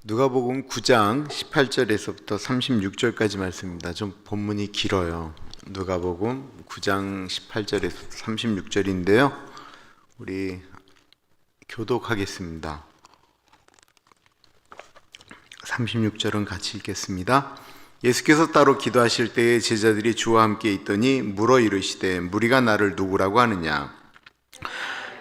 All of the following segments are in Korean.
누가복음 9장 18절에서부터 36절까지 말씀입니다. 좀 본문이 길어요. 누가복음 9장 18절에서 36절인데요. 우리 교독하겠습니다. 36절은 같이 읽겠습니다. 예수께서 따로 기도하실 때에 제자들이 주와 함께 있더니 물어 이르시되 무리가 나를 누구라고 하느냐?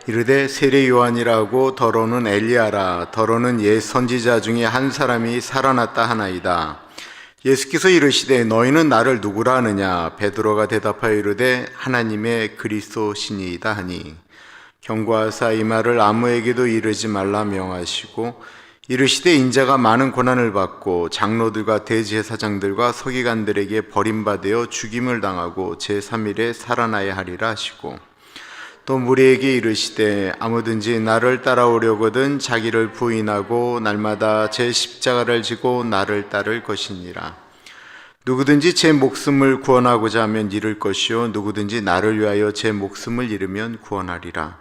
이르되 세례 요한이라고, 더러는 엘리야라, 더러는 옛 선지자 중에 한 사람이 살아났다 하나이다. 예수께서 이르시되 너희는 나를 누구라 하느냐? 베드로가 대답하여 이르되 하나님의 그리스도시니이다 하니, 경고하사 이 말을 아무에게도 이르지 말라 명하시고, 이르시되 인자가 많은 고난을 받고 장로들과 대제사장들과 서기관들에게 버림받아 죽임을 당하고 제3일에 살아나야 하리라 하시고, 또 무리에게 이르시되 아무든지 나를 따라오려거든 자기를 부인하고 날마다 제 십자가를 지고 나를 따를 것이니라. 누구든지 제 목숨을 구원하고자 하면 잃을 것이요 누구든지 나를 위하여 제 목숨을 잃으면 구원하리라.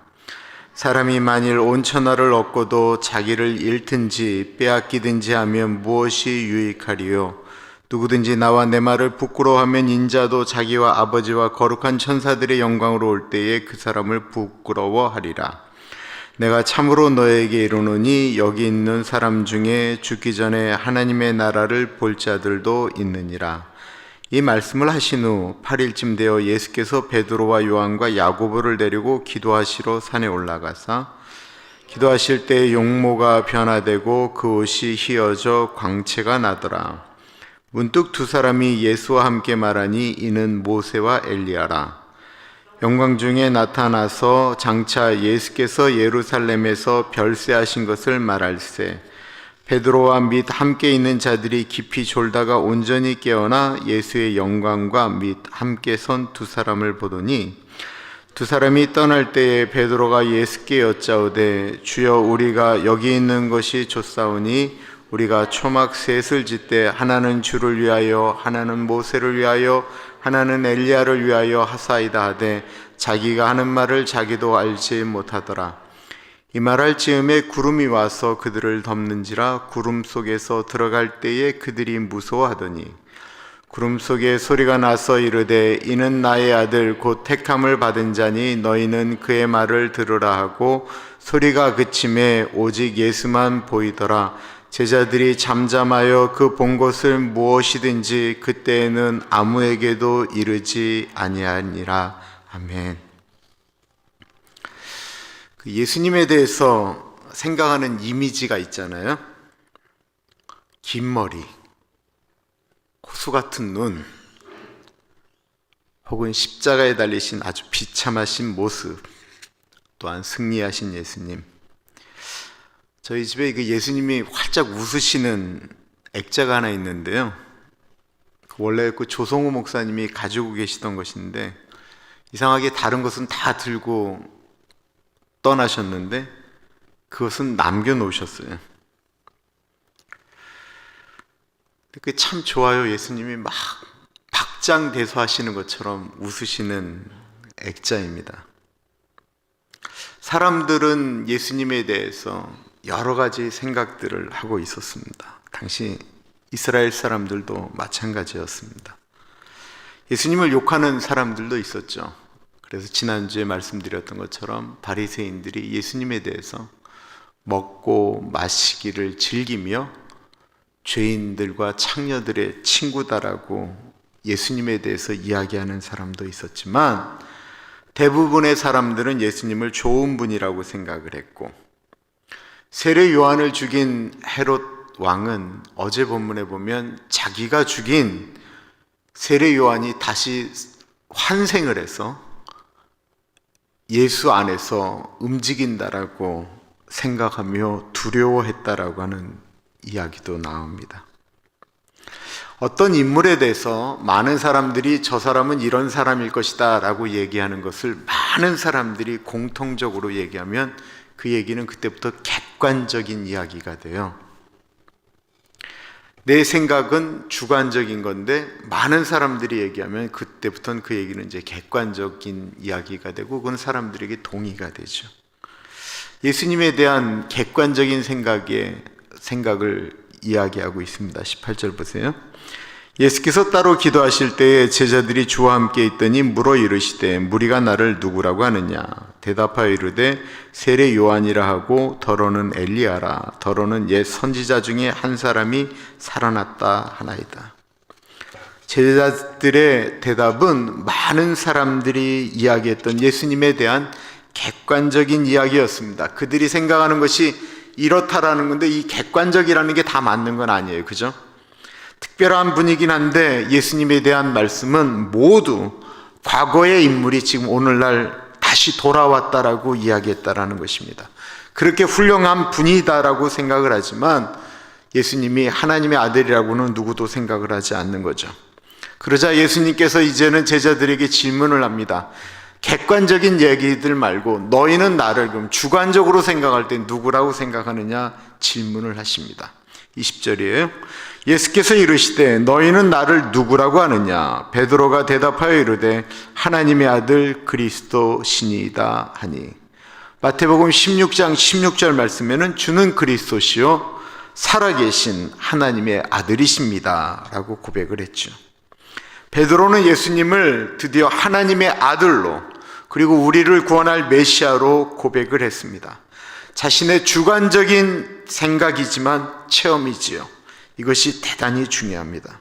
사람이 만일 온 천하를 얻고도 자기를 잃든지 빼앗기든지 하면 무엇이 유익하리요? 누구든지 나와 내 말을 부끄러워하면 인자도 자기와 아버지와 거룩한 천사들의 영광으로 올 때에 그 사람을 부끄러워하리라. 내가 참으로 너에게 이르노니 여기 있는 사람 중에 죽기 전에 하나님의 나라를 볼 자들도 있느니라. 이 말씀을 하신 후 8일쯤 되어 예수께서 베드로와 요한과 야고보를 데리고 기도하시러 산에 올라가사 기도하실 때 용모가 변화되고 그 옷이 휘어져 광채가 나더라. 문득 두 사람이 예수와 함께 말하니 이는 모세와 엘리야라. 영광 중에 나타나서 장차 예수께서 예루살렘에서 별세하신 것을 말할세. 베드로와 및 함께 있는 자들이 깊이 졸다가 온전히 깨어나 예수의 영광과 및 함께 선 두 사람을 보더니, 두 사람이 떠날 때에 베드로가 예수께 여짜오되 주여, 우리가 여기 있는 것이 좋사오니 우리가 초막 셋을 짓되 하나는 주를 위하여, 하나는 모세를 위하여, 하나는 엘리야를 위하여 하사이다 하되 자기가 하는 말을 자기도 알지 못하더라. 이 말할 즈음에 구름이 와서 그들을 덮는지라. 구름 속에서 들어갈 때에 그들이 무서워하더니 구름 속에 소리가 나서 이르되 이는 나의 아들 곧 택함을 받은 자니 너희는 그의 말을 들으라 하고, 소리가 그침에 오직 예수만 보이더라. 제자들이 잠잠하여 그 본 것을 무엇이든지 그때에는 아무에게도 이르지 아니하니라. 아멘. 예수님에 대해서 생각하는 이미지가 있잖아요. 긴 머리, 호수 같은 눈, 혹은 십자가에 달리신 아주 비참하신 모습, 또한 승리하신 예수님. 저희 집에 그 예수님이 활짝 웃으시는 액자가 하나 있는데요. 원래 그 조성호 목사님이 가지고 계시던 것인데 이상하게 다른 것은 다 들고 떠나셨는데 그것은 남겨놓으셨어요. 그 참 좋아요. 예수님이 막 박장대소하시는 것처럼 웃으시는 액자입니다. 사람들은 예수님에 대해서 여러 가지 생각들을 하고 있었습니다. 당시 이스라엘 사람들도 마찬가지였습니다. 예수님을 욕하는 사람들도 있었죠. 그래서 지난주에 말씀드렸던 것처럼 바리새인들이 예수님에 대해서 먹고 마시기를 즐기며 죄인들과 창녀들의 친구다라고 예수님에 대해서 이야기하는 사람도 있었지만, 대부분의 사람들은 예수님을 좋은 분이라고 생각을 했고, 세례 요한을 죽인 헤롯 왕은 어제 본문에 보면 자기가 죽인 세례 요한이 다시 환생을 해서 예수 안에서 움직인다라고 생각하며 두려워했다라고 하는 이야기도 나옵니다. 어떤 인물에 대해서 많은 사람들이 저 사람은 이런 사람일 것이다 라고 얘기하는 것을 많은 사람들이 공통적으로 얘기하면 그 얘기는 그때부터 객관적인 이야기가 돼요. 내 생각은 주관적인 건데 많은 사람들이 얘기하면 그때부터는 그 얘기는 이제 객관적인 이야기가 되고 그건 사람들에게 동의가 되죠. 예수님에 대한 객관적인 생각에 생각을 이야기하고 있습니다. 18절 보세요. 예수께서 따로 기도하실 때에 제자들이 주와 함께 있더니 물어 이르시되 무리가 나를 누구라고 하느냐? 대답하여 이르되 세례 요한이라 하고 더러는 엘리야라, 더러는 옛 선지자 중에 한 사람이 살아났다 하나이다. 제자들의 대답은 많은 사람들이 이야기했던 예수님에 대한 객관적인 이야기였습니다. 그들이 생각하는 것이 이렇다라는 건데 이 객관적이라는 게 다 맞는 건 아니에요. 그죠? 특별한 분이긴 한데 예수님에 대한 말씀은 모두 과거의 인물이 지금 오늘날 다시 돌아왔다라고 이야기했다라는 것입니다. 그렇게 훌륭한 분이다라고 생각을 하지만 예수님이 하나님의 아들이라고는 누구도 생각을 하지 않는 거죠. 그러자 예수님께서 이제는 제자들에게 질문을 합니다. 객관적인 얘기들 말고 너희는 나를 그럼 주관적으로 생각할 때 누구라고 생각하느냐 질문을 하십니다. 20절이에요. 예수께서 이르시되 너희는 나를 누구라고 하느냐? 베드로가 대답하여 이르되 하나님의 아들 그리스도시니이다 하니. 마태복음 16장 16절 말씀에는 주는 그리스도시요 살아계신 하나님의 아들이십니다 라고 고백을 했죠. 베드로는 예수님을 드디어 하나님의 아들로 그리고 우리를 구원할 메시아로 고백을 했습니다. 자신의 주관적인 생각이지만 체험이지요. 이것이 대단히 중요합니다.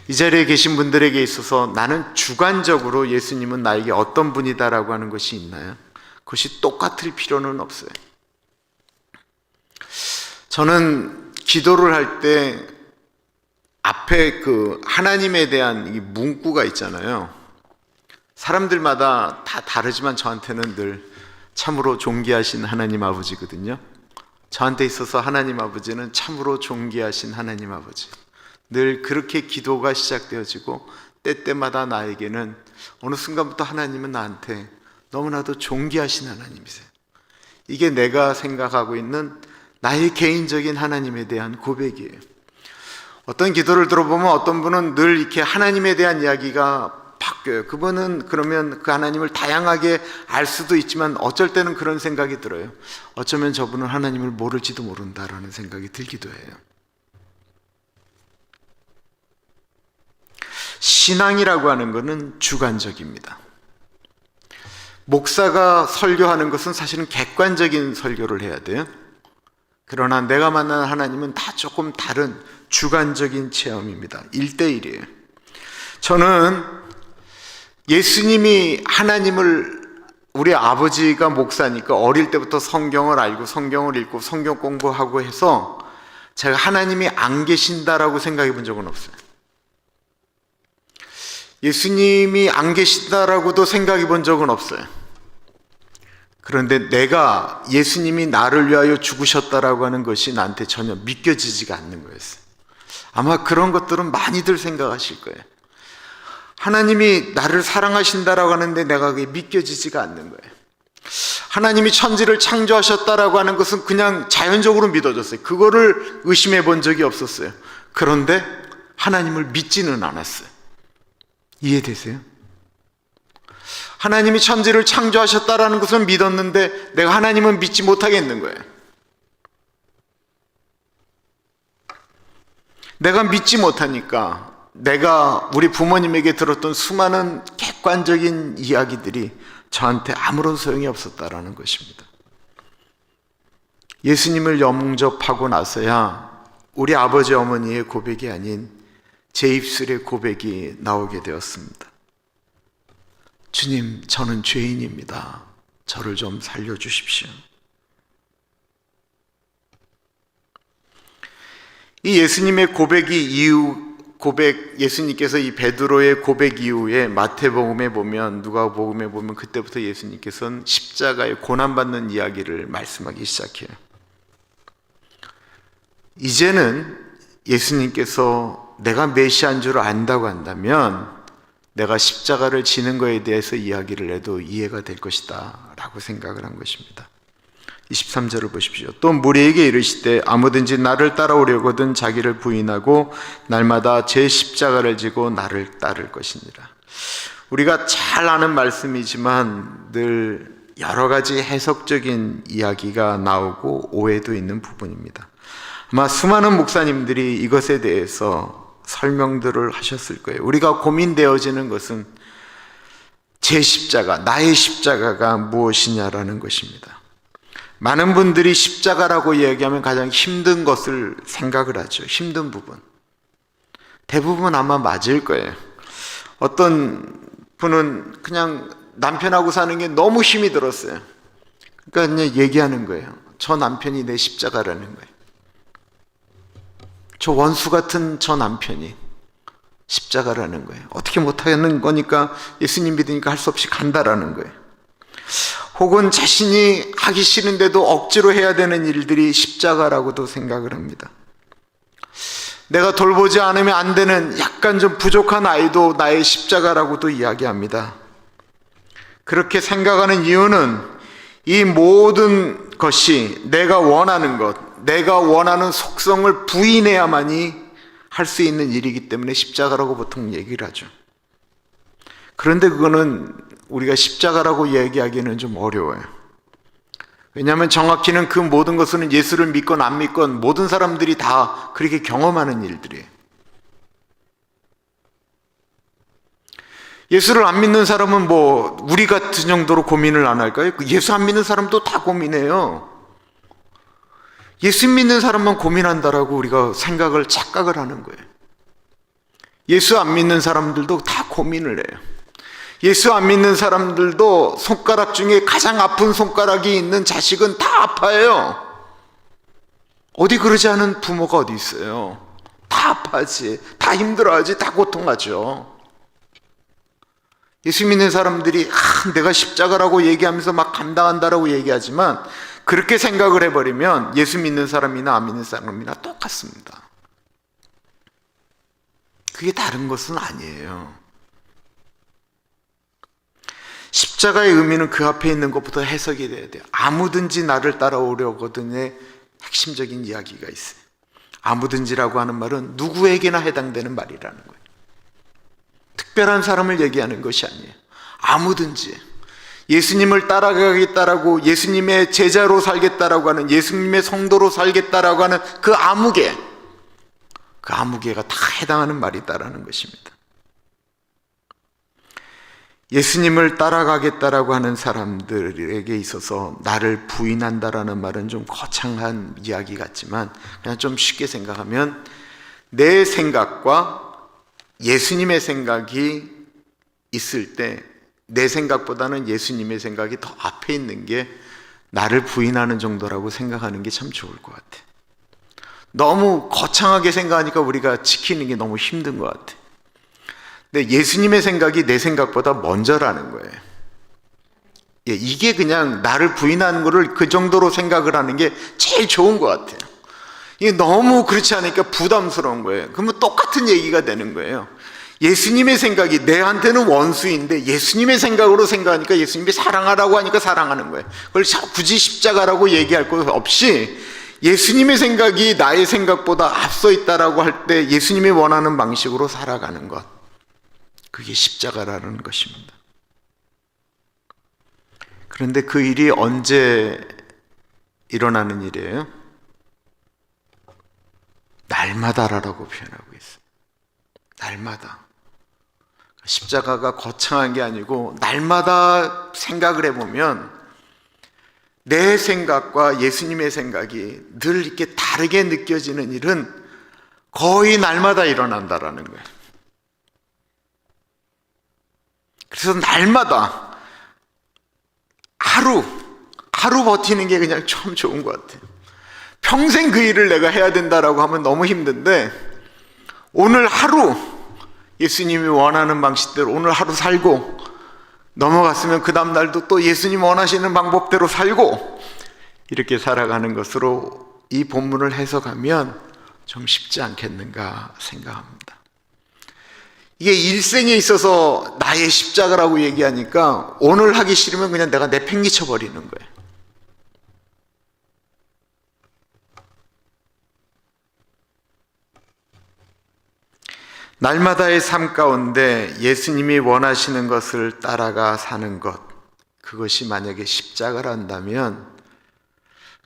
이 자리에 계신 분들에게 있어서 나는 주관적으로 예수님은 나에게 어떤 분이다라고 하는 것이 있나요? 그것이 똑같을 필요는 없어요. 저는 기도를 할 때 앞에 그 하나님에 대한 이 문구가 있잖아요. 사람들마다 다 다르지만 저한테는 늘 참으로 존귀하신 하나님 아버지거든요. 저한테 있어서 하나님 아버지는 참으로 존귀하신 하나님 아버지. 늘 그렇게 기도가 시작되어지고 때때마다 나에게는 어느 순간부터 하나님은 나한테 너무나도 존귀하신 하나님이세요. 이게 내가 생각하고 있는 나의 개인적인 하나님에 대한 고백이에요. 어떤 기도를 들어보면 어떤 분은 늘 이렇게 하나님에 대한 이야기가 바뀌어요. 그분은 그러면 그 하나님을 다양하게 알 수도 있지만 어쩔 때는 그런 생각이 들어요. 어쩌면 저분은 하나님을 모를지도 모른다라는 생각이 들기도 해요. 신앙이라고 하는 것은 주관적입니다. 목사가 설교하는 것은 사실은 객관적인 설교를 해야 돼요. 그러나 내가 만나는 하나님은 다 조금 다른 주관적인 체험입니다. 1대1이에요. 저는 예수님이 하나님을 우리 아버지가 목사니까 어릴 때부터 성경을 알고 성경을 읽고 성경 공부하고 해서 제가 하나님이 안 계신다라고 생각해 본 적은 없어요. 예수님이 안 계신다라고도 생각해 본 적은 없어요. 그런데 내가 예수님이 나를 위하여 죽으셨다라고 하는 것이 나한테 전혀 믿겨지지가 않는 거였어요. 아마 그런 것들은 많이들 생각하실 거예요. 하나님이 나를 사랑하신다라고 하는데 내가 그게 믿겨지지가 않는 거예요. 하나님이 천지를 창조하셨다라고 하는 것은 그냥 자연적으로 믿어졌어요. 그거를 의심해 본 적이 없었어요. 그런데 하나님을 믿지는 않았어요. 이해되세요? 하나님이 천지를 창조하셨다라는 것은 믿었는데 내가 하나님은 믿지 못하겠는 거예요. 내가 믿지 못하니까 내가 우리 부모님에게 들었던 수많은 객관적인 이야기들이 저한테 아무런 소용이 없었다라는 것입니다. 예수님을 영접하고 나서야 우리 아버지 어머니의 고백이 아닌 제 입술의 고백이 나오게 되었습니다. 주님, 저는 죄인입니다. 저를 좀 살려주십시오. 이 예수님의 예수님께서 이 베드로의 고백 이후에 마태복음에 보면, 누가복음에 보면 그때부터 예수님께서는 십자가에 고난받는 이야기를 말씀하기 시작해요. 이제는 예수님께서 내가 메시아인 줄 안다고 한다면 내가 십자가를 지는 것에 대해서 이야기를 해도 이해가 될 것이다 라고 생각을 한 것입니다. 23절을 보십시오. 또 무리에게 이르시되 아무든지 나를 따라오려거든 자기를 부인하고 날마다 제 십자가를 지고 나를 따를 것이니라. 우리가 잘 아는 말씀이지만 늘 여러 가지 해석적인 이야기가 나오고 오해도 있는 부분입니다. 아마 수많은 목사님들이 이것에 대해서 설명들을 하셨을 거예요. 우리가 고민되어지는 것은 제 십자가, 나의 십자가가 무엇이냐라는 것입니다. 많은 분들이 십자가라고 이야기하면 가장 힘든 것을 생각을 하죠. 힘든 부분. 대부분 아마 맞을 거예요. 어떤 분은 그냥 남편하고 사는 게 너무 힘이 들었어요. 그러니까 그냥 얘기하는 거예요. 저 남편이 내 십자가라는 거예요. 저 원수 같은 저 남편이 십자가라는 거예요. 어떻게 못하는 거니까 예수님 믿으니까 할 수 없이 간다라는 거예요. 혹은 자신이 하기 싫은데도 억지로 해야 되는 일들이 십자가라고도 생각을 합니다. 내가 돌보지 않으면 안 되는 약간 좀 부족한 아이도 나의 십자가라고도 이야기합니다. 그렇게 생각하는 이유는 이 모든 것이 내가 원하는 것, 내가 원하는 속성을 부인해야만이 할 수 있는 일이기 때문에 십자가라고 보통 얘기를 하죠. 그런데 그거는 우리가 십자가라고 얘기하기는 좀 어려워요. 왜냐하면 정확히는 그 모든 것은 예수를 믿건 안 믿건 모든 사람들이 다 그렇게 경험하는 일들이에요. 예수를 안 믿는 사람은 뭐 우리 같은 정도로 고민을 안 할까요? 예수 안 믿는 사람도 다 고민해요. 예수 믿는 사람만 고민한다라고 우리가 착각을 하는 거예요. 예수 안 믿는 사람들도 다 고민을 해요. 예수 안 믿는 사람들도 손가락 중에 가장 아픈 손가락이 있는 자식은 다 아파요. 어디 그러지 않은 부모가 어디 있어요? 다 아파하지, 다 힘들어하지, 다 고통하죠. 예수 믿는 사람들이 내가 십자가라고 얘기하면서 막 감당한다라고 얘기하지만 그렇게 생각을 해버리면 예수 믿는 사람이나 안 믿는 사람이나 똑같습니다. 그게 다른 것은 아니에요. 십자가의 의미는 그 앞에 있는 것부터 해석이 돼야 돼요. 아무든지 나를 따라오려거든의 핵심적인 이야기가 있어요. 아무든지라고 하는 말은 누구에게나 해당되는 말이라는 거예요. 특별한 사람을 얘기하는 것이 아니에요. 아무든지 예수님을 따라가겠다라고, 예수님의 제자로 살겠다라고 하는, 예수님의 성도로 살겠다라고 하는 그 아무개가 다 해당하는 말이다라는 것입니다. 예수님을 따라가겠다라고 하는 사람들에게 있어서 나를 부인한다라는 말은 좀 거창한 이야기 같지만 그냥 좀 쉽게 생각하면 내 생각과 예수님의 생각이 있을 때 내 생각보다는 예수님의 생각이 더 앞에 있는 게 나를 부인하는 정도라고 생각하는 게 참 좋을 것 같아요. 너무 거창하게 생각하니까 우리가 지키는 게 너무 힘든 것 같아요. 근데 예수님의 생각이 내 생각보다 먼저라는 거예요. 이게 그냥 나를 부인하는 거를 그 정도로 생각을 하는 게 제일 좋은 것 같아요. 이게 너무 그렇지 않으니까 부담스러운 거예요. 그러면 똑같은 얘기가 되는 거예요. 예수님의 생각이 내한테는 원수인데 예수님의 생각으로 생각하니까 예수님이 사랑하라고 하니까 사랑하는 거예요. 그걸 굳이 십자가라고 얘기할 것 없이 예수님의 생각이 나의 생각보다 앞서 있다라고 할 때 예수님이 원하는 방식으로 살아가는 것, 그게 십자가라는 것입니다. 그런데 그 일이 언제 일어나는 일이에요? 날마다라고 표현하고 있어요. 날마다. 십자가가 거창한 게 아니고 날마다 생각을 해보면 내 생각과 예수님의 생각이 늘 이렇게 다르게 느껴지는 일은 거의 날마다 일어난다라는 거예요. 그래서 날마다 하루 버티는 게 그냥 참 좋은 것 같아요. 평생 그 일을 내가 해야 된다라고 하면 너무 힘든데 오늘 하루 예수님이 원하는 방식대로 오늘 하루 살고 넘어갔으면 그 다음 날도 또 예수님 원하시는 방법대로 살고 이렇게 살아가는 것으로 이 본문을 해석하면 좀 쉽지 않겠는가 생각합니다. 이게 일생에 있어서 나의 십자가라고 얘기하니까 오늘 하기 싫으면 그냥 내가 내팽개쳐 버리는 거예요. 날마다의 삶 가운데 예수님이 원하시는 것을 따라가 사는 것, 그것이 만약에 십자가란다면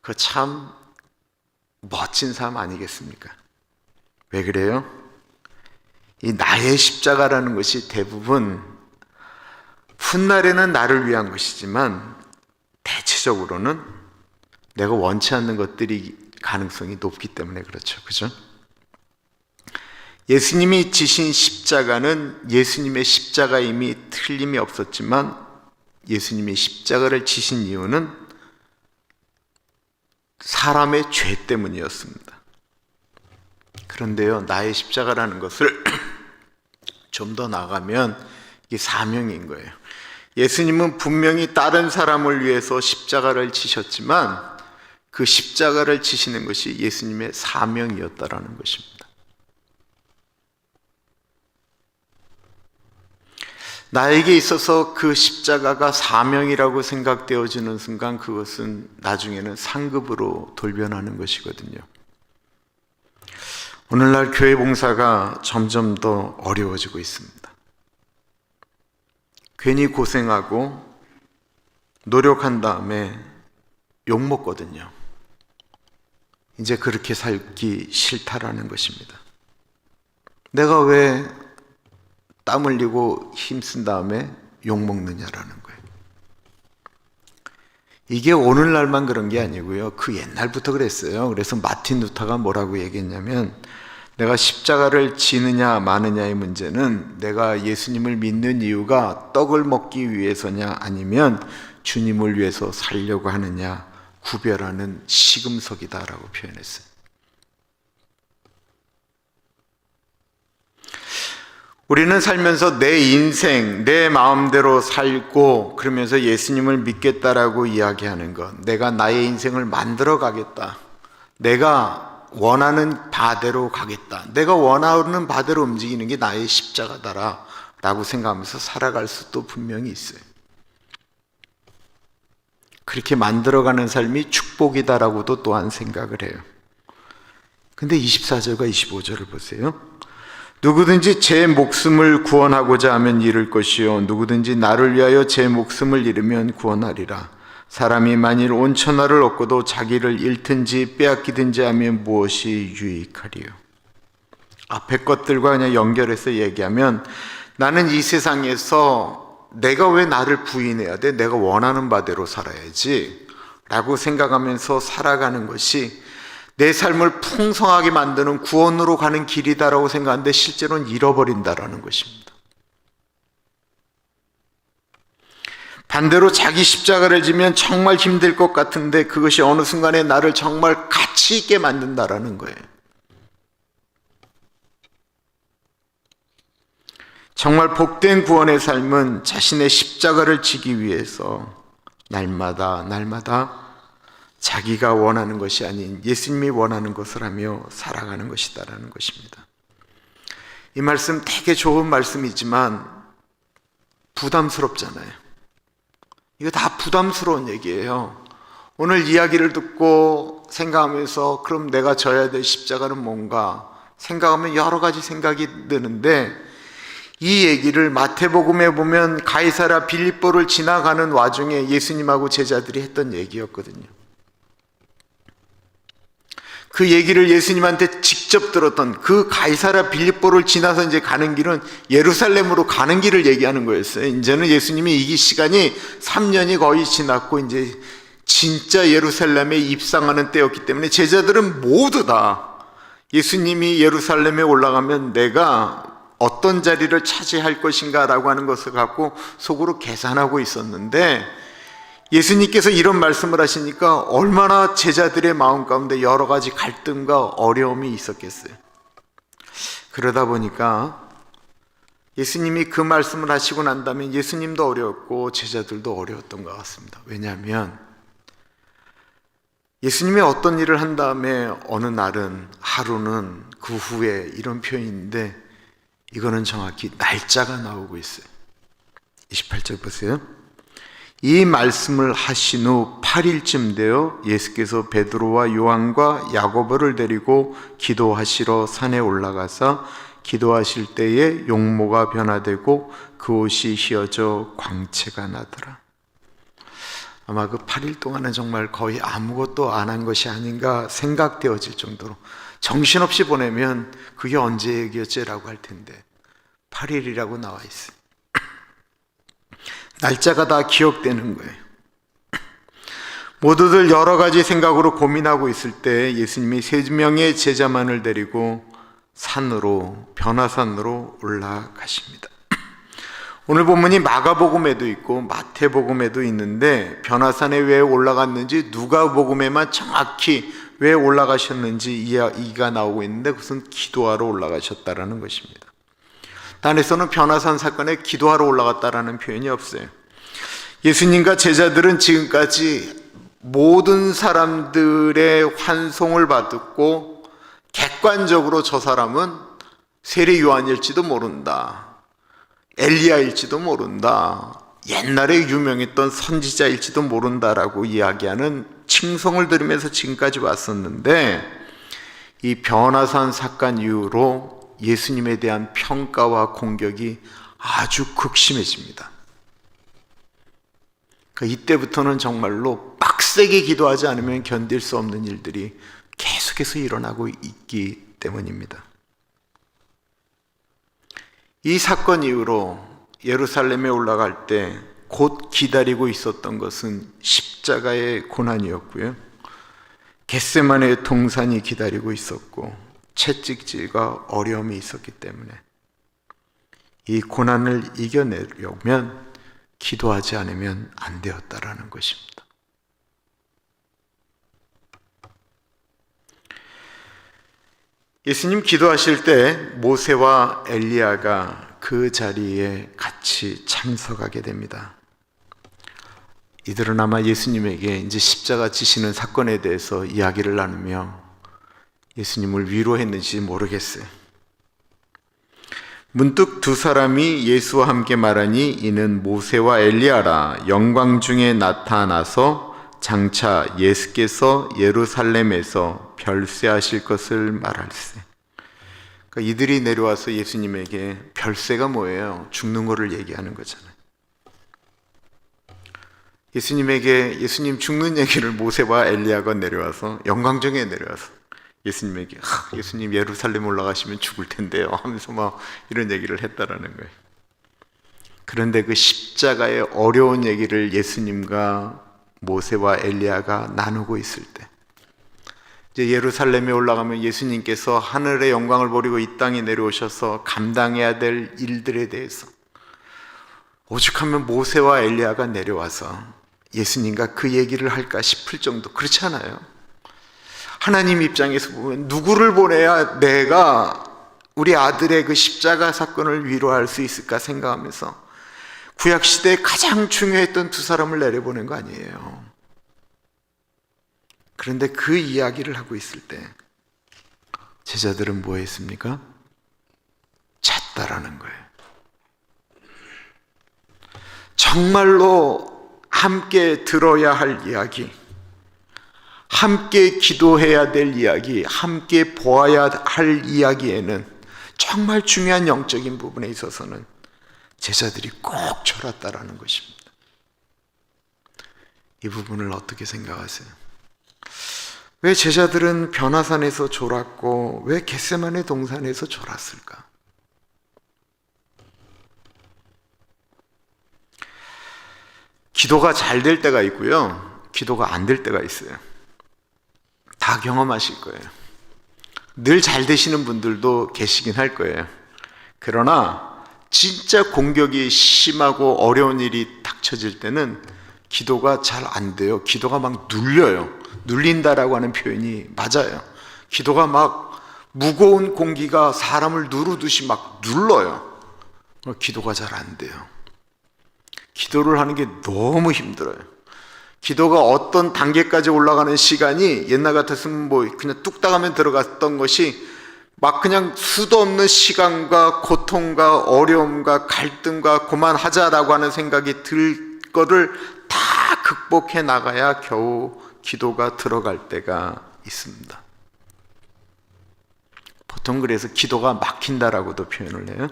그 참 멋진 삶 아니겠습니까? 왜 그래요? 이 나의 십자가라는 것이 대부분 훗날에는 나를 위한 것이지만 대체적으로는 내가 원치 않는 것들이 가능성이 높기 때문에 그렇죠. 그죠? 예수님이 지신 십자가는 예수님의 십자가임이 틀림이 없었지만 예수님이 십자가를 지신 이유는 사람의 죄 때문이었습니다. 그런데요, 나의 십자가라는 것을 좀 더 나가면 이게 사명인 거예요. 예수님은 분명히 다른 사람을 위해서 십자가를 지셨지만 그 십자가를 지시는 것이 예수님의 사명이었다라는 것입니다. 나에게 있어서 그 십자가가 사명이라고 생각되어지는 순간 그것은 나중에는 상급으로 돌변하는 것이거든요. 오늘날 교회 봉사가 점점 더 어려워지고 있습니다. 괜히 고생하고 노력한 다음에 욕먹거든요. 이제 그렇게 살기 싫다라는 것입니다. 내가 왜 땀 흘리고 힘쓴 다음에 욕먹느냐라는 거예요. 이게 오늘날만 그런 게 아니고요. 그 옛날부터 그랬어요. 그래서 마틴 루터가 뭐라고 얘기했냐면 내가 십자가를 지느냐 마느냐의 문제는 내가 예수님을 믿는 이유가 떡을 먹기 위해서냐 아니면 주님을 위해서 살려고 하느냐 구별하는 시금석이다라고 표현했어요. 우리는 살면서 내 인생, 내 마음대로 살고 그러면서 예수님을 믿겠다라고 이야기하는 것, 내가 나의 인생을 만들어 가겠다, 내가 원하는 바대로 가겠다, 내가 원하는 바대로 움직이는 게 나의 십자가다라 라고 생각하면서 살아갈 수도 분명히 있어요. 그렇게 만들어가는 삶이 축복이다라고도 또한 생각을 해요. 근데 24절과 25절을 보세요. 누구든지 제 목숨을 구원하고자 하면 잃을 것이요 누구든지 나를 위하여 제 목숨을 잃으면 구원하리라. 사람이 만일 온 천하를 얻고도 자기를 잃든지 빼앗기든지 하면 무엇이 유익하리요? 앞에 것들과 그냥 연결해서 얘기하면 나는 이 세상에서 내가 왜 나를 부인해야 돼? 내가 원하는 바대로 살아야지 라고 생각하면서 살아가는 것이 내 삶을 풍성하게 만드는 구원으로 가는 길이다라고 생각하는데 실제로는 잃어버린다라는 것입니다. 반대로 자기 십자가를 지면 정말 힘들 것 같은데 그것이 어느 순간에 나를 정말 가치 있게 만든다라는 거예요. 정말 복된 구원의 삶은 자신의 십자가를 지기 위해서 날마다 자기가 원하는 것이 아닌 예수님이 원하는 것을 하며 살아가는 것이다라는 것입니다. 이 말씀 되게 좋은 말씀이지만 부담스럽잖아요. 이거 다 부담스러운 얘기예요. 오늘 이야기를 듣고 생각하면서 그럼 내가 져야 될 십자가는 뭔가 생각하면 여러 가지 생각이 드는데 이 얘기를 마태복음에 보면 가이사랴 빌립보를 지나가는 와중에 예수님하고 제자들이 했던 얘기였거든요. 그 얘기를 예수님한테 직접 들었던 그 가이사랴 빌립보를 지나서 이제 가는 길은 예루살렘으로 가는 길을 얘기하는 거였어요. 이제는 예수님이 이 시간이 3년이 거의 지났고 이제 진짜 예루살렘에 입성하는 때였기 때문에 제자들은 모두 다 예수님이 예루살렘에 올라가면 내가 어떤 자리를 차지할 것인가 라고 하는 것을 갖고 속으로 계산하고 있었는데 예수님께서 이런 말씀을 하시니까 얼마나 제자들의 마음 가운데 여러 가지 갈등과 어려움이 있었겠어요. 그러다 보니까 예수님이 그 말씀을 하시고 난 다음에 예수님도 어려웠고 제자들도 어려웠던 것 같습니다. 왜냐하면 예수님이 어떤 일을 한 다음에 어느 날은 하루는 그 후에 이런 표현인데 이거는 정확히 날짜가 나오고 있어요. 28절 보세요. 이 말씀을 하신 후 8일쯤 되어 예수께서 베드로와 요한과 야고보를 데리고 기도하시러 산에 올라가서 기도하실 때에 용모가 변화되고 그 옷이 휘어져 광채가 나더라. 아마 그 8일 동안은 정말 거의 아무것도 안 한 것이 아닌가 생각되어질 정도로, 정신없이 보내면 그게 언제 얘기였지라고 할 텐데 8일이라고 나와 있어요. 날짜가 다 기억되는 거예요. 모두들 여러 가지 생각으로 고민하고 있을 때 예수님이 3명의 제자만을 데리고 산으로, 변화산으로 올라가십니다. 오늘 본문이 마가복음에도 있고 마태복음에도 있는데, 변화산에 왜 올라갔는지 누가복음에만 정확히 왜 올라가셨는지 이야기가 나오고 있는데, 그것은 기도하러 올라가셨다라는 것입니다. 단에서는 변화산 사건에 기도하러 올라갔다라는 표현이 없어요. 예수님과 제자들은 지금까지 모든 사람들의 환송을 받고 객관적으로 저 사람은 세례 요한일지도 모른다, 엘리야일지도 모른다, 옛날에 유명했던 선지자일지도 모른다라고 이야기하는 칭송을 들으면서 지금까지 왔었는데, 이 변화산 사건 이후로 예수님에 대한 평가와 공격이 아주 극심해집니다. 이때부터는 정말로 빡세게 기도하지 않으면 견딜 수 없는 일들이 계속해서 일어나고 있기 때문입니다. 이 사건 이후로 예루살렘에 올라갈 때 곧 기다리고 있었던 것은 십자가의 고난이었고요, 겟세마네 동산이 기다리고 있었고, 채찍질과 어려움이 있었기 때문에 이 고난을 이겨내려면 기도하지 않으면 안 되었다라는 것입니다. 예수님 기도하실 때 모세와 엘리야가 그 자리에 같이 참석하게 됩니다. 이들은 아마 예수님에게 이제 십자가 지시는 사건에 대해서 이야기를 나누며 예수님을 위로했는지 모르겠어요. 문득 두 사람이 예수와 함께 말하니 이는 모세와 엘리야라, 영광 중에 나타나서 장차 예수께서 예루살렘에서 별세하실 것을 말할세. 그러니까 이들이 내려와서 예수님에게, 별세가 뭐예요? 죽는 거를 얘기하는 거잖아요. 예수님 죽는 얘기를 모세와 엘리야가 내려와서, 영광 중에 내려와서 예수님에게, 예수님 예루살렘 올라가시면 죽을 텐데요 하면서 막 이런 얘기를 했다라는 거예요. 그런데 그 십자가의 어려운 얘기를 예수님과 모세와 엘리야가 나누고 있을 때, 이제 예루살렘에 올라가면 예수님께서 하늘의 영광을 버리고 이 땅에 내려오셔서 감당해야 될 일들에 대해서 오죽하면 모세와 엘리야가 내려와서 예수님과 그 얘기를 할까 싶을 정도, 그렇지 않아요? 하나님 입장에서 보면 누구를 보내야 내가 우리 아들의 그 십자가 사건을 위로할 수 있을까 생각하면서 구약시대에 가장 중요했던 두 사람을 내려보낸 거 아니에요. 그런데 그 이야기를 하고 있을 때 제자들은 뭐 했습니까? 잤다라는 거예요. 정말로 함께 들어야 할 이야기, 함께 기도해야 될 이야기, 함께 보아야 할 이야기에는, 정말 중요한 영적인 부분에 있어서는 제자들이 꼭 졸았다라는 것입니다. 이 부분을 어떻게 생각하세요? 왜 제자들은 변화산에서 졸았고 왜 겟세마네 동산에서 졸았을까? 기도가 잘 될 때가 있고요, 기도가 안 될 때가 있어요. 다 경험하실 거예요. 늘 잘 되시는 분들도 계시긴 할 거예요. 그러나 진짜 공격이 심하고 어려운 일이 닥쳐질 때는 기도가 잘 안 돼요. 기도가 막 눌려요. 눌린다라고 하는 표현이 맞아요. 기도가 막 무거운 공기가 사람을 누르듯이 막 눌러요. 기도가 잘 안 돼요. 기도를 하는 게 너무 힘들어요. 기도가 어떤 단계까지 올라가는 시간이, 옛날 같았으면 뭐 그냥 뚝딱 하면 들어갔던 것이 막 그냥 수도 없는 시간과 고통과 어려움과 갈등과 그만하자라고 하는 생각이 들 거를 다 극복해 나가야 겨우 기도가 들어갈 때가 있습니다. 보통 그래서 기도가 막힌다라고도 표현을 해요.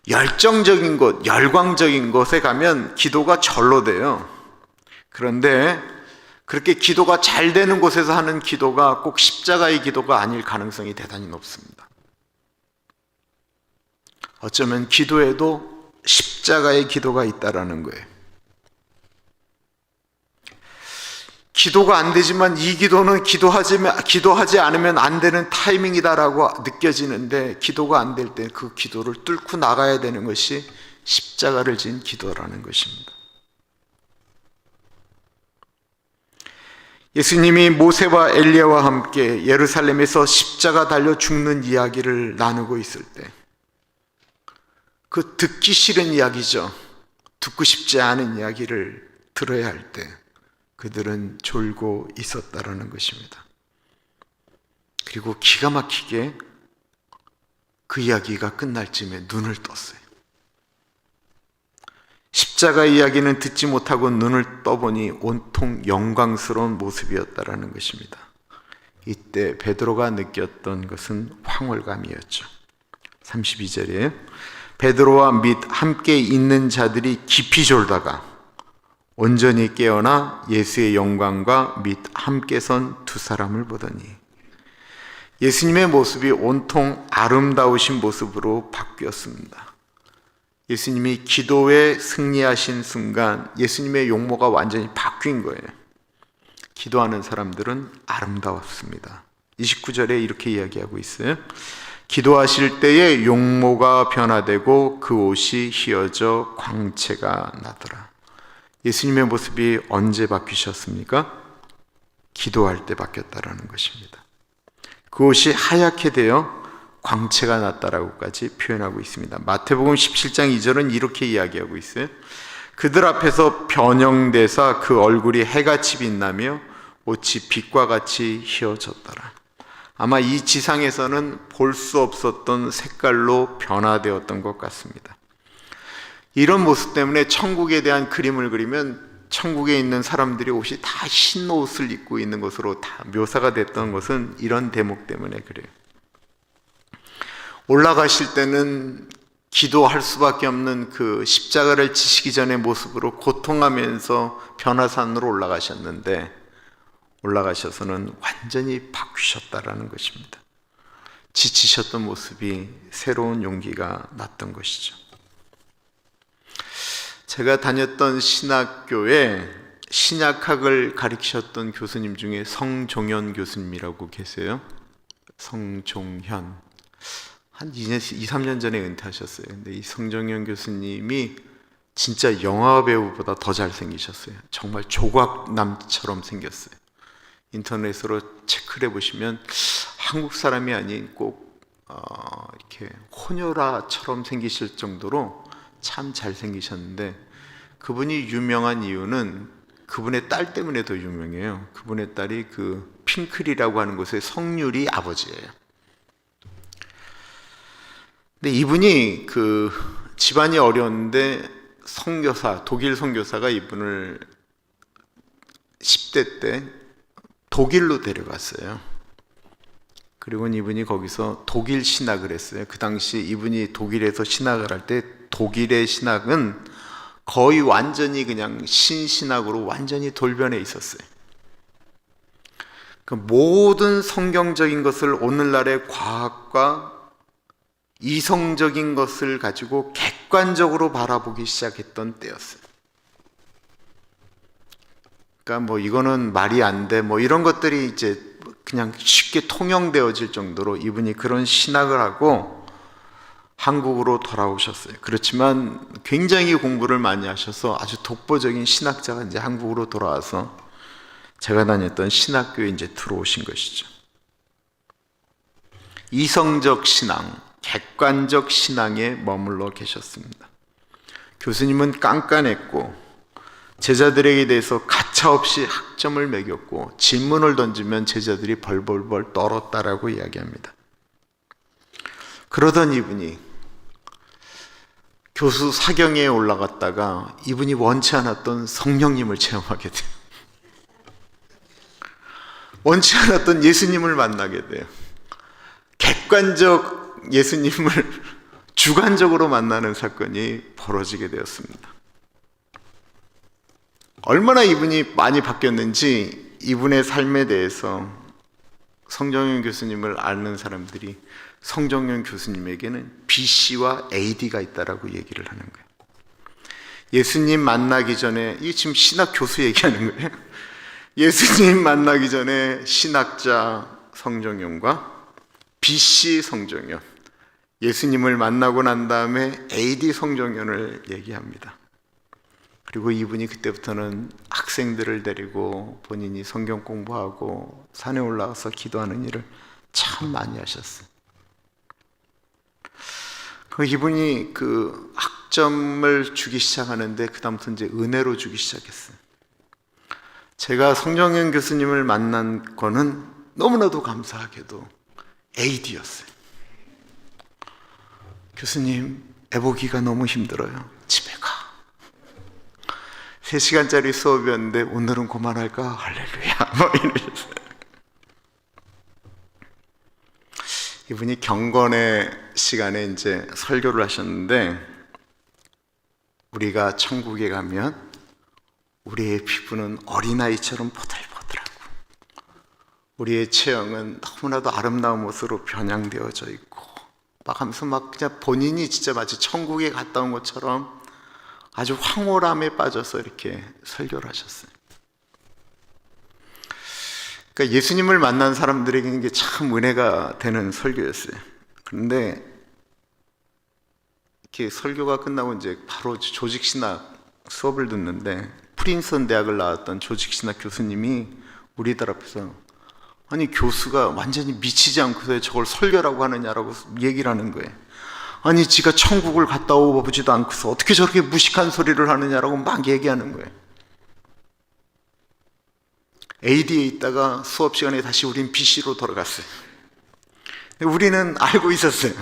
열정적인 곳, 열광적인 곳에 가면 기도가 절로 돼요. 그런데 그렇게 기도가 잘 되는 곳에서 하는 기도가 꼭 십자가의 기도가 아닐 가능성이 대단히 높습니다. 어쩌면 기도에도 십자가의 기도가 있다라는 거예요. 기도가 안 되지만 이 기도는 기도하지 않으면 안 되는 타이밍이다라고 느껴지는데, 기도가 안 될 때 그 기도를 뚫고 나가야 되는 것이 십자가를 진 기도라는 것입니다. 예수님이 모세와 엘리야와 함께 예루살렘에서 십자가 달려 죽는 이야기를 나누고 있을 때, 그 듣기 싫은 이야기죠. 듣고 싶지 않은 이야기를 들어야 할 때 그들은 졸고 있었다라는 것입니다. 그리고 기가 막히게 그 이야기가 끝날 쯤에 눈을 떴어요. 십자가 이야기는 듣지 못하고 눈을 떠보니 온통 영광스러운 모습이었다라는 것입니다. 이때 베드로가 느꼈던 것은 황홀감이었죠. 32절에 베드로와 및 함께 있는 자들이 깊이 졸다가 온전히 깨어나 예수의 영광과 및 함께 선 두 사람을 보더니, 예수님의 모습이 온통 아름다우신 모습으로 바뀌었습니다. 예수님이 기도에 승리하신 순간 예수님의 용모가 완전히 바뀐 거예요. 기도하는 사람들은 아름다웠습니다. 29절에 이렇게 이야기하고 있어요. 기도하실 때에 용모가 변화되고 그 옷이 휘어져 광채가 나더라. 예수님의 모습이 언제 바뀌셨습니까? 기도할 때 바뀌었다라는 것입니다. 그 옷이 하얗게 되어 광채가 났다라고까지 표현하고 있습니다. 마태복음 17장 2절은 이렇게 이야기하고 있어요. 그들 앞에서 변형되사 그 얼굴이 해같이 빛나며 옷이 빛과 같이 휘어졌더라. 아마 이 지상에서는 볼 수 없었던 색깔로 변화되었던 것 같습니다. 이런 모습 때문에 천국에 대한 그림을 그리면 천국에 있는 사람들이 옷이 다 흰 옷을 입고 있는 것으로 다 묘사가 됐던 것은 이런 대목 때문에 그래요. 올라가실 때는 기도할 수밖에 없는 그 십자가를 지시기 전의 모습으로 고통하면서 변화산으로 올라가셨는데, 올라가셔서는 완전히 바뀌셨다라는 것입니다. 지치셨던 모습이 새로운 용기가 났던 것이죠. 제가 다녔던 신학교에 신약학을 가르치셨던 교수님 중에 성종현 교수님이라고 계세요. 성종현. 한 2, 3년 전에 은퇴하셨어요. 근데 이 성종현 교수님이 진짜 영화 배우보다 더 잘생기셨어요. 정말 조각남처럼 생겼어요. 인터넷으로 체크를 해보시면 한국 사람이 아닌 꼭 이렇게 호녀라처럼 생기실 정도로 참 잘생기셨는데, 그분이 유명한 이유는 그분의 딸 때문에 더 유명해요. 그분의 딸이 그 핑클이라고 하는 곳의 성률이 아버지예요. 근데 이분이 그 집안이 어려웠는데 선교사, 독일 선교사가 이분을 10대 때 독일로 데려갔어요. 그리고 이분이 거기서 독일 신학을 했어요. 그 당시 이분이 독일에서 신학을 할 때 독일의 신학은 거의 완전히 그냥 신신학으로 완전히 돌변해 있었어요. 그 모든 성경적인 것을 오늘날의 과학과 이성적인 것을 가지고 객관적으로 바라보기 시작했던 때였어요. 그러니까 뭐 이거는 말이 안 돼, 뭐 이런 것들이 이제 그냥 쉽게 통용되어질 정도로 이분이 그런 신학을 하고 한국으로 돌아오셨어요. 그렇지만 굉장히 공부를 많이 하셔서 아주 독보적인 신학자가 이제 한국으로 돌아와서 제가 다녔던 신학교에 이제 들어오신 것이죠. 이성적 신앙, 객관적 신앙에 머물러 계셨습니다. 교수님은 깐깐했고 제자들에게 대해서 가차없이 학점을 매겼고 질문을 던지면 제자들이 벌벌벌 떨었다라고 이야기합니다. 그러던 이분이 교수 사경에 올라갔다가 이분이 원치 않았던 성령님을 체험하게 돼요. 원치 않았던 예수님을 만나게 돼요. 객관적 예수님을 주관적으로 만나는 사건이 벌어지게 되었습니다. 얼마나 이분이 많이 바뀌었는지 이분의 삶에 대해서 성정윤 교수님을 아는 사람들이 성정윤 교수님에게는 BC와 AD가 있다라고 얘기를 하는 거예요. 예수님 만나기 전에, 이게 지금 신학 교수 얘기하는 거예요. 예수님 만나기 전에 신학자 성정윤과 BC 성정윤, 예수님을 만나고 난 다음에 AD 성정윤을 얘기합니다. 그리고 이분이 그때부터는 학생들을 데리고 본인이 성경 공부하고 산에 올라가서 기도하는 일을 참 많이 하셨어요. 이분이 그 학점을 주기 시작하는데 그다음부터 이제 은혜로 주기 시작했어요. 제가 성정윤 교수님을 만난 거는 너무나도 감사하게도 AD였어요. 교수님, 애보기가 너무 힘들어요. 집에 가. 3시간짜리 수업이었는데 오늘은 그만할까? 할렐루야. 뭐 이러셨어요. 이분이 경건의 시간에 이제 설교를 하셨는데, 우리가 천국에 가면 우리의 피부는 어린아이처럼 보들보들하고 우리의 체형은 너무나도 아름다운 모습으로 변형되어져 있고 막 하면서 막 그냥 본인이 진짜 마치 천국에 갔다 온 것처럼 아주 황홀함에 빠져서 이렇게 설교를 하셨어요. 그러니까 예수님을 만난 사람들에게는 이게 참 은혜가 되는 설교였어요. 그런데 이렇게 설교가 끝나고 이제 바로 조직신학 수업을 듣는데, 프린스턴 대학을 나왔던 조직신학 교수님이 우리들 앞에서, 아니 교수가 완전히 미치지 않고서 저걸 설교라고 하느냐라고 얘기를 하는 거예요. 아니 지가 천국을 갔다 오보지도 않고서 어떻게 저렇게 무식한 소리를 하느냐라고 막 얘기하는 거예요. AD에 있다가 수업 시간에 다시 우린 BC로 돌아갔어요. 우리는 알고 있었어요.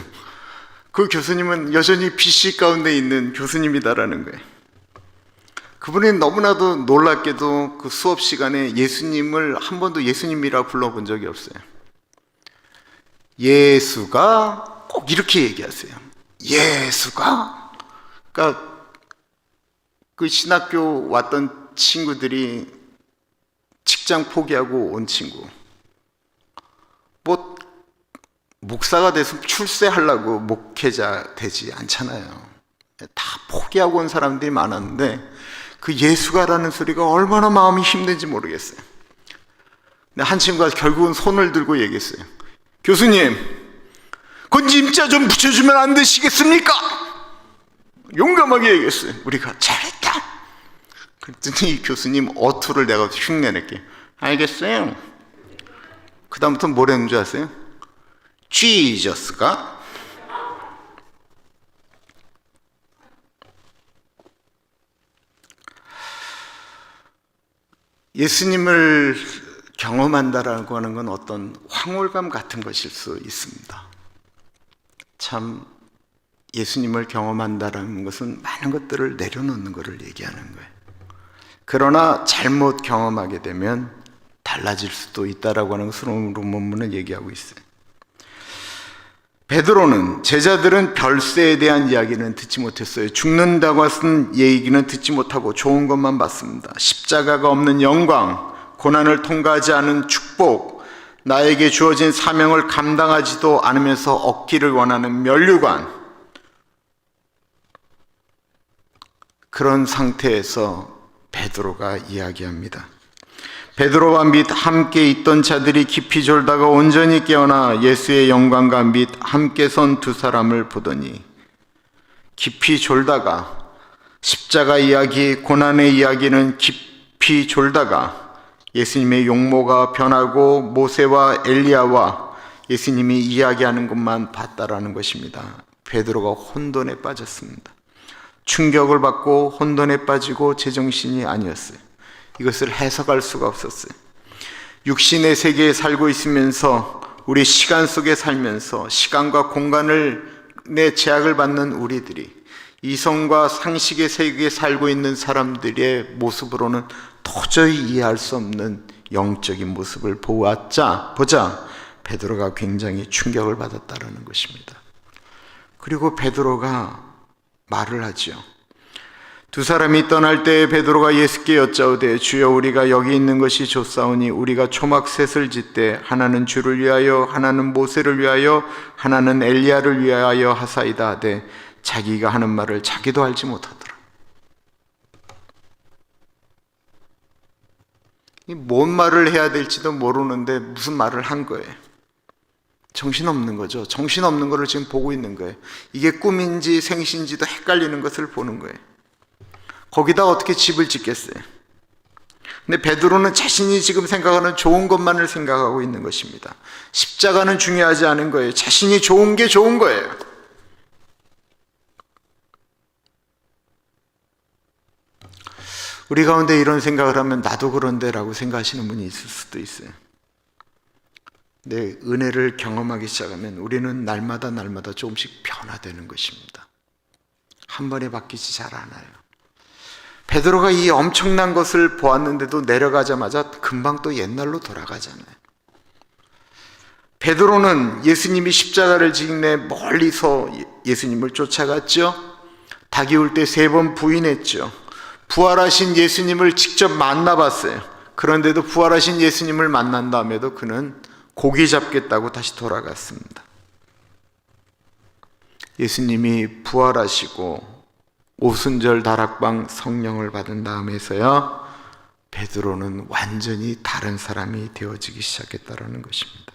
그 교수님은 여전히 BC 가운데 있는 교수님이다라는 거예요. 그분이 너무나도 놀랍게도 그 수업 시간에 예수님을 한 번도 예수님이라 불러본 적이 없어요. 예수가 꼭 이렇게 얘기하세요. 예수가. 그러니까 그 신학교 왔던 친구들이 직장 포기하고 온 친구, 뭐 목사가 돼서 출세하려고 목회자 되지 않잖아요. 다 포기하고 온 사람들이 많았는데 그 예수가라는 소리가 얼마나 마음이 힘든지 모르겠어요. 근데 한 친구가 결국은 손을 들고 얘기했어요. 교수님, 그 임자 좀 붙여주면 안 되시겠습니까? 용감하게 얘기했어요. 우리가 잘했다. 그랬더니 이 교수님 어투를 내가 흉내낼게요. 알겠어요. 그 다음부터 뭘 했는 줄 아세요? 지저스가 예수님을 경험한다라고 하는 건 어떤 황홀감 같은 것일 수 있습니다. 참 예수님을 경험한다라는 것은 많은 것들을 내려놓는 것을 얘기하는 거예요. 그러나 잘못 경험하게 되면 달라질 수도 있다라고 하는 것을 오늘 본문은 얘기하고 있어요. 베드로는 제자들은 별세에 대한 이야기는 듣지 못했어요. 죽는다고 쓴 얘기는 듣지 못하고 좋은 것만 봤습니다. 십자가가 없는 영광, 고난을 통과하지 않은 축복, 나에게 주어진 사명을 감당하지도 않으면서 얻기를 원하는 면류관, 그런 상태에서 베드로가 이야기합니다. 베드로와 및 함께 있던 자들이 깊이 졸다가 온전히 깨어나 예수의 영광과 및 함께 선 두 사람을 보더니, 깊이 졸다가, 십자가 이야기, 고난의 이야기는 깊이 졸다가 예수님의 용모가 변하고 모세와 엘리야와 예수님이 이야기하는 것만 봤다라는 것입니다. 베드로가 혼돈에 빠졌습니다. 충격을 받고 혼돈에 빠지고 제정신이 아니었어요. 이것을 해석할 수가 없었어요. 육신의 세계에 살고 있으면서, 우리 시간 속에 살면서 시간과 공간의 제약을 받는 우리들이 이성과 상식의 세계에 살고 있는 사람들의 모습으로는 도저히 이해할 수 없는 영적인 모습을 보자 베드로가 굉장히 충격을 받았다는 것입니다. 그리고 베드로가 말을 하죠. 두 사람이 떠날 때에 베드로가 예수께 여짜오되 주여 우리가 여기 있는 것이 좋사오니 우리가 초막셋을 짓되 하나는 주를 위하여 하나는 모세를 위하여 하나는 엘리야를 위하여 하사이다 하되 자기가 하는 말을 자기도 알지 못하더라. 뭔 말을 해야 될지도 모르는데 무슨 말을 한 거예요. 정신없는 거죠. 정신없는 거를 지금 보고 있는 거예요. 이게 꿈인지 생신지도 헷갈리는 것을 보는 거예요. 거기다 어떻게 집을 짓겠어요? 근데 베드로는 자신이 지금 생각하는 좋은 것만을 생각하고 있는 것입니다. 십자가는 중요하지 않은 거예요. 자신이 좋은 게 좋은 거예요. 우리 가운데 이런 생각을 하면 나도 그런데 라고 생각하시는 분이 있을 수도 있어요. 내 은혜를 경험하기 시작하면 우리는 날마다 조금씩 변화되는 것입니다. 한 번에 바뀌지 잘 않아요. 베드로가 이 엄청난 것을 보았는데도 내려가자마자 금방 또 옛날로 돌아가잖아요. 베드로는 예수님이 십자가를 지내 멀리서 예수님을 쫓아갔죠. 닭이 울 때 3번 부인했죠. 부활하신 예수님을 직접 만나봤어요. 그런데도 부활하신 예수님을 만난 다음에도 그는 고기 잡겠다고 다시 돌아갔습니다. 예수님이 부활하시고 오순절 다락방 성령을 받은 다음에서야 베드로는 완전히 다른 사람이 되어지기 시작했다는 것입니다.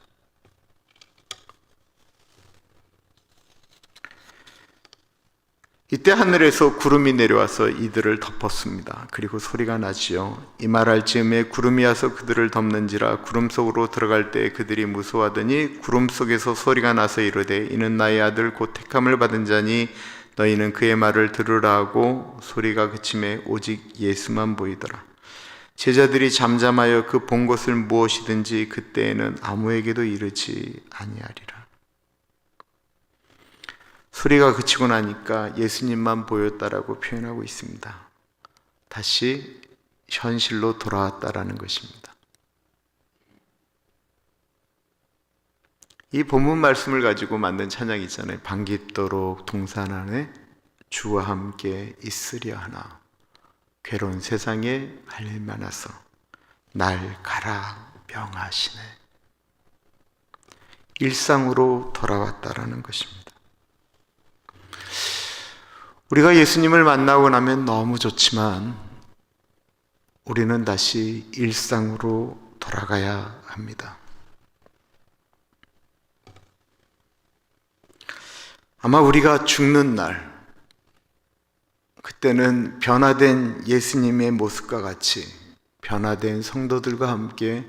이때 하늘에서 구름이 내려와서 이들을 덮었습니다. 그리고 소리가 나지요. 이 말할 즈음에 구름이 와서 그들을 덮는지라. 구름 속으로 들어갈 때 그들이 무서워하더니 구름 속에서 소리가 나서 이르되 이는 나의 아들 곧 택함을 받은 자니 너희는 그의 말을 들으라 하고 소리가 그침에 오직 예수만 보이더라. 제자들이 잠잠하여 그 본 것을 무엇이든지 그때에는 아무에게도 이르지 아니하리라. 소리가 그치고 나니까 예수님만 보였다라고 표현하고 있습니다. 다시 현실로 돌아왔다라는 것입니다. 이 본문 말씀을 가지고 만든 찬양이 있잖아요. 반깃도록 동산 안에 주와 함께 있으려 하나 괴로운 세상에 할 일 많아서 날 가라 명하시네. 일상으로 돌아왔다라는 것입니다. 우리가 예수님을 만나고 나면 너무 좋지만 우리는 다시 일상으로 돌아가야 합니다. 아마 우리가 죽는 날, 그때는 변화된 예수님의 모습과 같이 변화된 성도들과 함께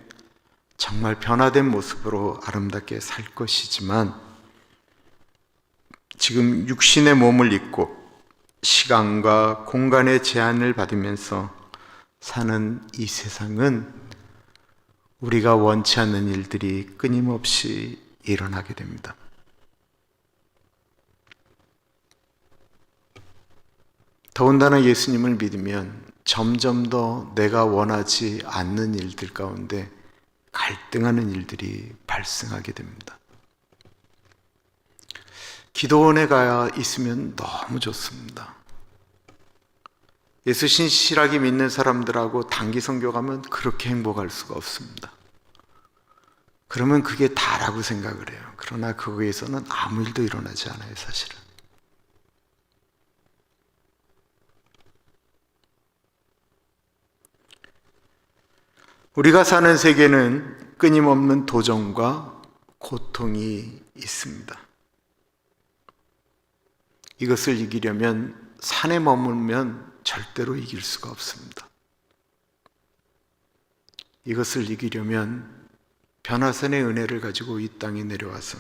정말 변화된 모습으로 아름답게 살 것이지만 지금 육신의 몸을 입고 시간과 공간의 제한을 받으면서 사는 이 세상은 우리가 원치 않는 일들이 끊임없이 일어나게 됩니다. 더군다나 예수님을 믿으면 점점 더 내가 원하지 않는 일들 가운데 갈등하는 일들이 발생하게 됩니다. 기도원에 가야 있으면 너무 좋습니다. 예수 신실하게 믿는 사람들하고 단기 선교 가면 그렇게 행복할 수가 없습니다. 그러면 그게 다라고 생각을 해요. 그러나 거기에서는 아무 일도 일어나지 않아요, 사실은. 우리가 사는 세계는 끊임없는 도전과 고통이 있습니다. 이것을 이기려면 산에 머물면 절대로 이길 수가 없습니다. 이것을 이기려면 변화산의 은혜를 가지고 이 땅에 내려와서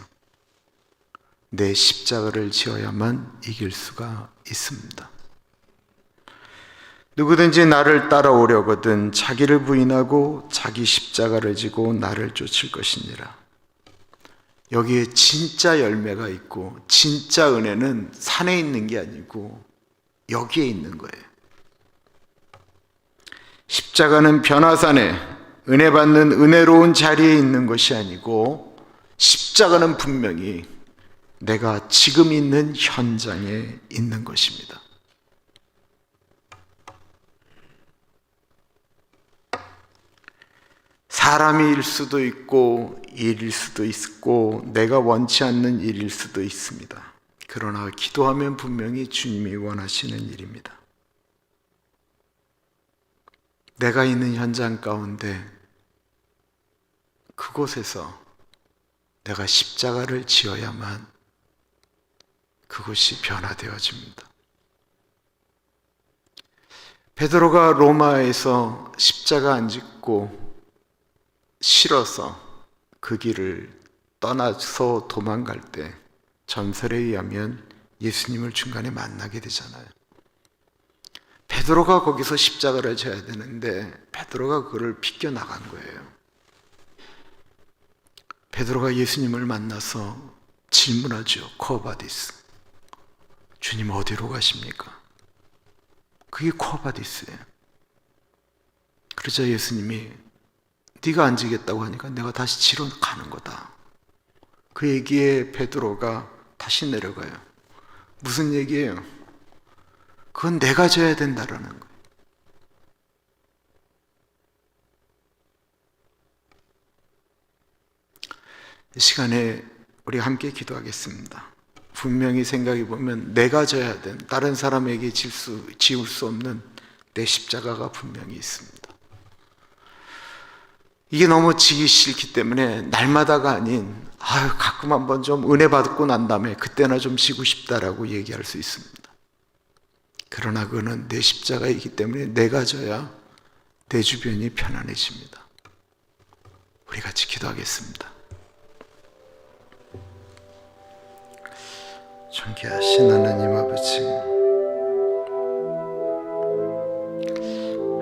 내 십자가를 지어야만 이길 수가 있습니다. 누구든지 나를 따라오려거든 자기를 부인하고 자기 십자가를 지고 나를 쫓을 것이니라. 여기에 진짜 열매가 있고 진짜 은혜는 산에 있는 게 아니고 여기에 있는 거예요. 십자가는 변화산에 은혜 받는 은혜로운 자리에 있는 것이 아니고 십자가는 분명히 내가 지금 있는 현장에 있는 것입니다. 사람일 수도 있고 일일 수도 있고 내가 원치 않는 일일 수도 있습니다. 그러나 기도하면 분명히 주님이 원하시는 일입니다. 내가 있는 현장 가운데 그곳에서 내가 십자가를 지어야만 그곳이 변화되어집니다. 베드로가 로마에서 십자가 안 짓고 싫어서 그 길을 떠나서 도망갈 때 전설에 의하면 예수님을 중간에 만나게 되잖아요. 베드로가 거기서 십자가를 져야 되는데 베드로가 그걸 비껴나간 거예요. 베드로가 예수님을 만나서 질문하죠. 코어바디스, 주님 어디로 가십니까? 그게 코어바디스예요. 그러자 예수님이 네가 안 지겠다고 하니까 내가 다시 지러 가는 거다. 그 얘기에 베드로가 다시 내려가요. 무슨 얘기예요? 그건 내가 져야 된다라는 거예요. 이 시간에 우리 함께 기도하겠습니다. 분명히 생각해 보면 내가 져야 된, 다른 사람에게 지울 수 없는 내 십자가가 분명히 있습니다. 이게 너무 지기 싫기 때문에 날마다가 아닌 가끔 한번 좀 은혜 받고 난 다음에 그때나 좀 지고 싶다라고 얘기할 수 있습니다. 그러나 그거는 내 십자가이기 때문에 내가 져야 내 주변이 편안해집니다. 우리 같이 기도하겠습니다. 존귀하신 하나님 아버지,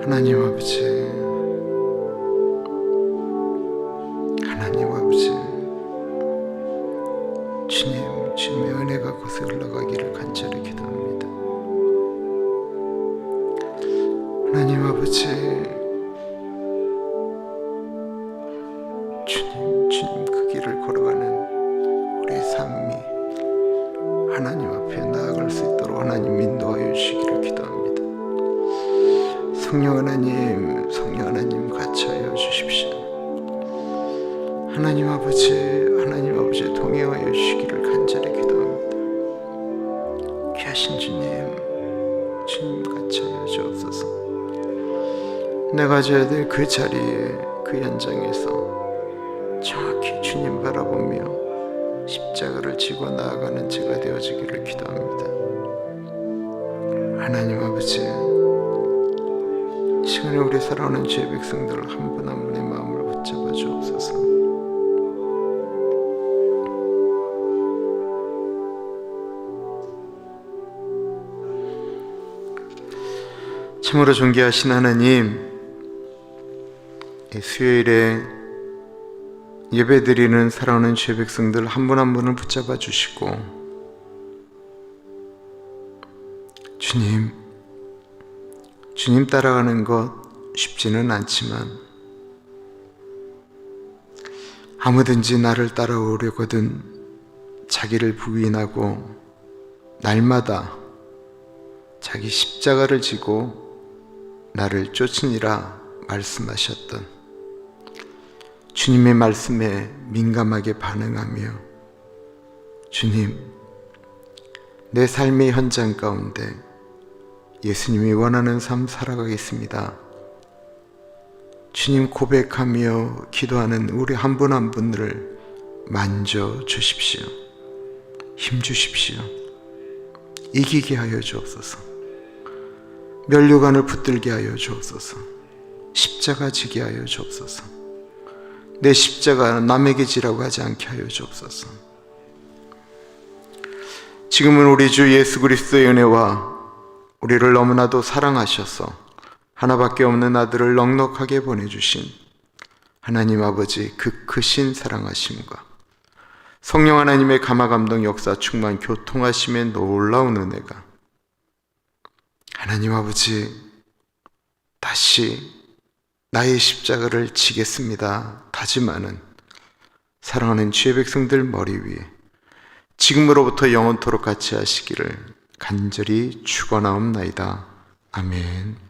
하나님 아버지, 하나님 아버지, 주님, 주님의 은혜가 곳에 흘러가기를 간절히 기도합니다. 하나님 아버지, 주님 그 길을 걸어가는 우리의 삶이 하나님 앞에 나아갈 수 있도록 하나님 인도하여 주시기를 기도합니다. 성령 하나님 같이 하여 주십시오. 하나님 아버지 동행하여 주시기를 간절히 기도합니다. 귀하신 주님 같이 하여 주옵소서. 내가 져야 될 그 자리에, 그 현장에서 정확히 주님 바라보며 십자가를 지고 나아가는 제가 되어지기를 기도합니다. 하나님 아버지, 이 시간에 우리 살아오는 주의 백성들 한 분 한 분의 마음을 붙잡아 주옵소서. 참으로 존귀하신 하나님, 수요일에 예배드리는 살아오는 주의 백성들 한 분 한 분을 붙잡아 주시고, 주님 따라가는 것 쉽지는 않지만 아무든지 나를 따라오려거든 자기를 부인하고 날마다 자기 십자가를 지고 나를 쫓으니라 말씀하셨던 주님의 말씀에 민감하게 반응하며, 주님, 내 삶의 현장 가운데 예수님이 원하는 삶 살아가겠습니다. 주님 고백하며 기도하는 우리 한 분 한 분을 만져 주십시오. 힘 주십시오. 이기게 하여 주옵소서. 면류관을 붙들게 하여 주옵소서. 십자가 지게 하여 주옵소서. 내 십자가 남에게 지라고 하지 않게 하여 주옵소서. 지금은 우리 주 예수 그리스도의 은혜와 우리를 너무나도 사랑하셔서 하나밖에 없는 아들을 넉넉하게 보내주신 하나님 아버지 그 크신 사랑하심과 성령 하나님의 감화감동 역사 충만 교통하심의 놀라운 은혜가 하나님 아버지 다시 나의 십자가를 지겠습니다 다짐하는 사랑하는 주의 백성들 머리 위에 지금으로부터 영원토록 같이 하시기를 간절히 축원하옵나이다. 아멘.